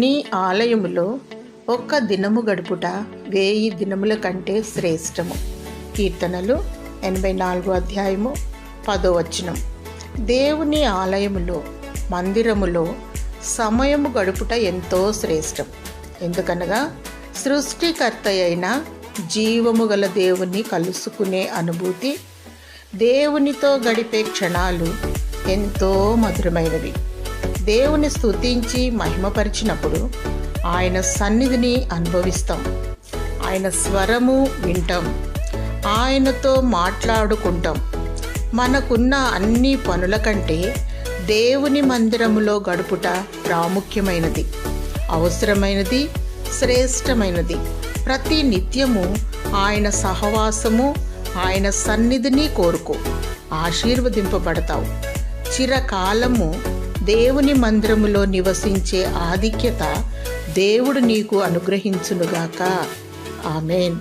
నీ ఆలయములో ఒక్క దినము గడుపుట 1000 దినముల కంటే శ్రేష్టము. కీర్తనలు 84:10. దేవుని ఆలయములో, మందిరములో సమయము గడుపుట ఎంతో శ్రేష్టం. ఎందుకనగా సృష్టికర్త అయిన జీవము గల దేవుని కలుసుకునే అనుభూతి, దేవునితో గడిపే క్షణాలు ఎంతో మధురమైనవి. దేవుని స్తుతించి మహిమపరిచినప్పుడు ఆయన సన్నిధిని అనుభవిస్తాం. ఆయన స్వరము వింటాం, ఆయనతో మాట్లాడుకుంటాం. మనకున్న అన్ని పనుల కంటే దేవుని మందిరములో గడుపుట ప్రాముఖ్యమైనది, అవసరమైనది, శ్రేష్టమైనది. ప్రతి నిత్యము ఆయన సహవాసము, ఆయన సన్నిధిని కోరుకో, ఆశీర్వదింపబడతావు. చిరకాలము దేవుని మందిరములో నివసించే ఆధిక్యత దేవుడు నీకు అనుగ్రహించునుగాక. ఆమేన్.